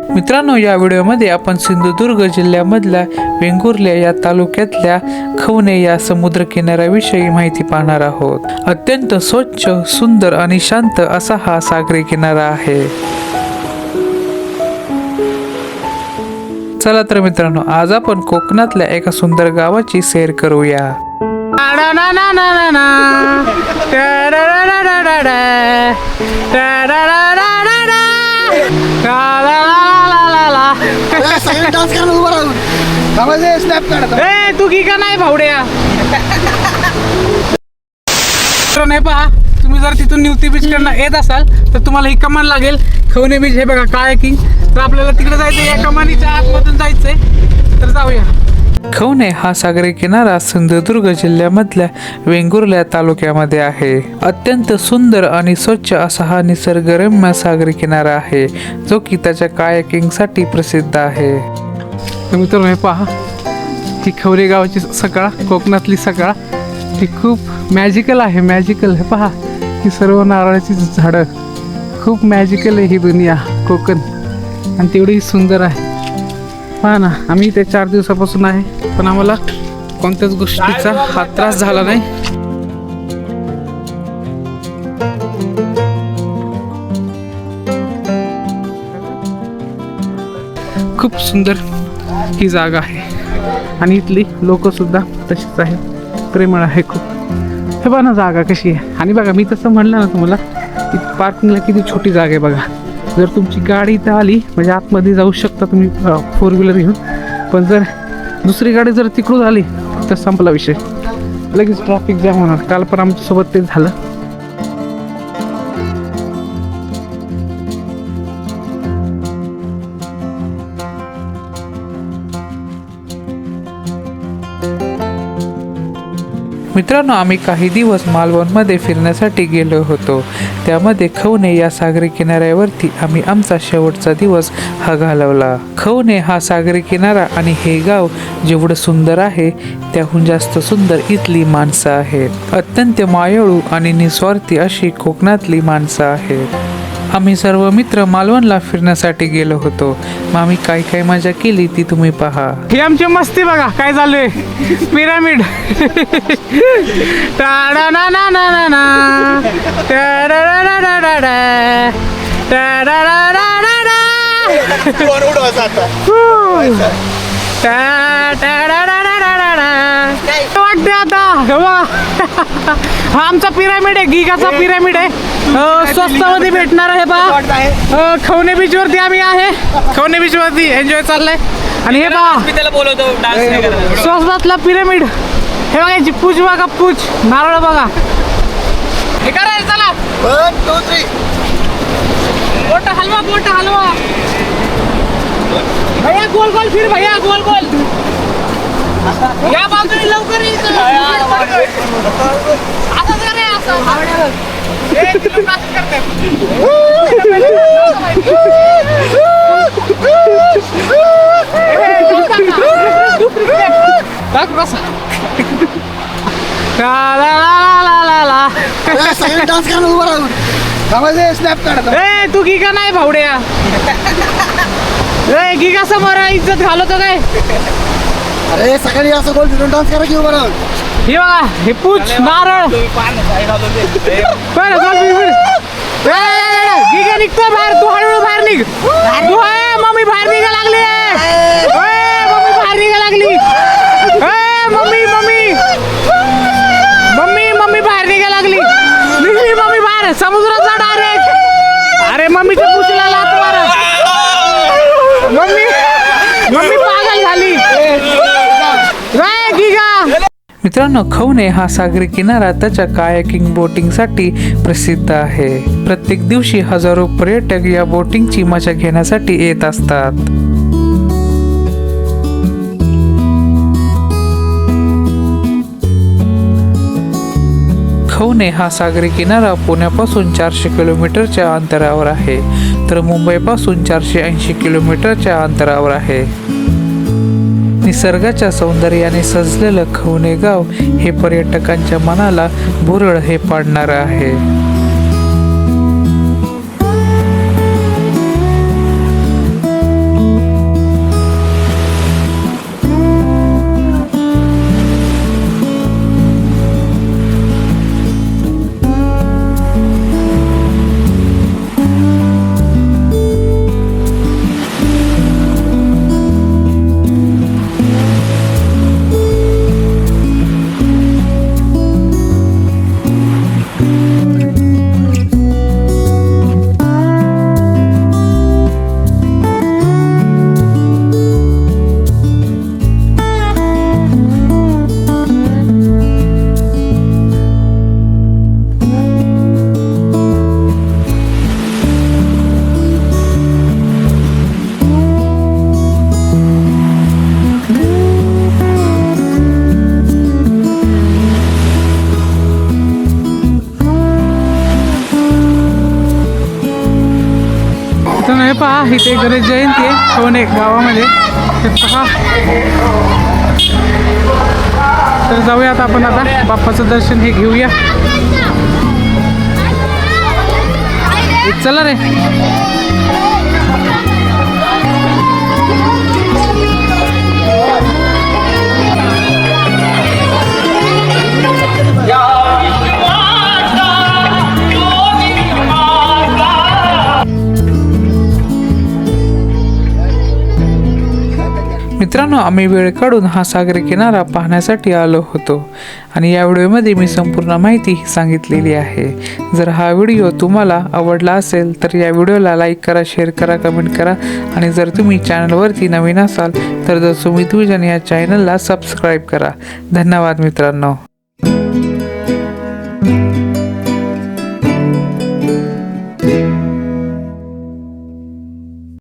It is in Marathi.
मित्रांनो, या व्हिडिओमध्ये आपण सिंधुदुर्ग जिल्ह्यामधल्या वेंगुर्ले या तालुक्यातल्या खवणे या समुद्र किनाऱ्याविषयी माहिती पाहणार आहोत. अत्यंत स्वच्छ, सुंदर आणि शांत असा हा सागरी किनारा आहे. चला तर मित्रांनो, आज आपण कोकणातल्या एका सुंदर गावाची सैर करूया. तू की का नाही भावड्या नाही पहा. तुम्ही जर तिथून निवती बीच कडनं येत असाल तर तुम्हाला ही कमान लागेल, खवणे बीच. हे बघा कायाकिंग. तर आपल्याला तिकडे जायचंय, या कमानीच्या आतमधून जायचंय. तर जाऊया. खवणे हा सागरी किनारा सिंधुदुर्ग जिल्ह्यामधल्या वेंगुर्ला तालुक्यामध्ये आहे. अत्यंत सुंदर आणि स्वच्छ असा हा निसर्गरम्य सागरी किनारा आहे, जो की त्याच्या कायाकिंगसाठी प्रसिद्ध आहे. तर मित्रांनो, हे पहा, ही खवणे गावाची सकाळ, कोकणातली सकाळ, ही खूप मॅजिकल आहे. मॅजिकल. हे पहा, ही सर्व नारळाची झाडं. खूप मॅजिकल आहे ही दुनिया, कोकण. आणि तेवढी सुंदर आहे. पहा ना, आम्ही इथे 4 दिवसापासून आहे, पण आम्हाला कोणत्याच गोष्टीचा हा त्रास झाला नाही. खूप सुंदर ही जागा आहे आणि इथली लोक सुद्धा तशीच आहे, प्रेमळ आहे खूप. हे बघा ना जागा कशी आहे. आणि बघा, मी तसं म्हणलं ना तुम्हाला, की पार्किंगला किती छोटी जागा आहे बघा. जर तुमची गाडी इथं आली म्हणजे आतमध्ये जाऊ शकता तुम्ही 4 व्हीलर घेऊन. पण जर दुसरी गाडी जर तिकडून आली तर संपला विषय, लगेच ट्रॅफिक जॅम होणार. काल पण आमच्यासोबत तेच झालं. मित्रांनो, आम्ही काही दिवस मालवणमध्ये फिरण्यासाठी गेलो होतो. त्यामध्ये खवणे या सागरी किनाऱ्यावरती आम्ही आमचा शेवटचा दिवस हा घालवला. खवणे हा सागरी किनारा आणि हे गाव जेवढं सुंदर आहे, त्याहून जास्त सुंदर इथली माणसं आहेत. अत्यंत मायाळू आणि निस्वार्थी अशी कोकणातली माणसं आहेत. आम्ही सर्व मित्र मालवणला फिरण्यासाठी गेलो होतो. मग आम्ही काय मजा केली ती तुम्ही पहा. ही आमची मस्ती बघा काय झालंय. पिरामिड. वाटते आता. हा आमचा पिरामिड आहे, गिगाचा पिरामिड आहे. स्वस्तामध्ये भेटणार आहे बा. खवणे बीच वरती आम्ही आहे. खवणे बीच वरती एन्जॉय चाललाय. आणि हे बघा, स्वस्तातला पिरामिड. हे बघा, याची पूज बघा, पूज. नारळ बघा. हे करायचं. चला, 1 2 3. मोठा हलवा, मोठा हलवा. भैया गोल गोल फिर, भैया गोल गोल. या बाजूने लवकर यायचं. असंच करे, असं. तू गिगा नाही भावड्या. गिगा समोर इज्जत घालवतो काय. अरे सकाळी असं बोल, तिथून डान्स करा घेऊ बरं. हे बघा, हे पूछ नारळ. गिगा निघतोय बाहेर. तू हळूहळू बाहेर निघ. मम्मी बाहेर निघा लागली. मम्मी बाहेर निघा लागली. मम्मी मम्मी मम्मी मम्मी बाहेर निघा लागली. निघली मम्मी बाहेर समुद्राचा डायरेक्ट. अरे मम्मीच्या पुशीला लात मारा. मम्मी मम्मी पागल झाली. मित्रांनो, खवणे हा सागरी किनारा त्याच्या कायाकिंग बोटिंगसाठी प्रसिद्ध आहे. प्रत्येक दिवशी हजारो पर्यटक या बोटिंगची मजा घेण्यासाठी येत असतात. खवणे हा सागरी किनारा पुण्यापासून 400 किलोमीटरच्या अंतरावर आहे, तर मुंबईपासून 480 किलोमीटरच्या अंतरावर आहे. निसर्गाच्या सौंदर्याने सजलेलं खवणे गाव हे पर्यटकांच्या मनाला भुरळ हे पाडणारं आहे. मित्रांनो हे पहा इथे गणेश जयंती आहे खवणे गावामध्ये. हे पहा. तर जाऊयात आपण आता बाप्पाचं दर्शन हे घेऊया. चला रे. मित्रांनो, आम्ही वेळ काढून हा सागरी किनारा पाहण्यासाठी आलो होतो आणि या व्हिडिओमध्ये मी संपूर्ण माहिती सांगितलेली आहे. जर हा व्हिडिओ तुम्हाला आवडला असेल तर या व्हिडिओला लाईक करा, शेअर करा, कमेंट करा आणि जर तुम्ही चॅनलवरती नवीन असाल तर द सुमित विजन या चॅनलला सबस्क्राईब करा. धन्यवाद मित्रांनो.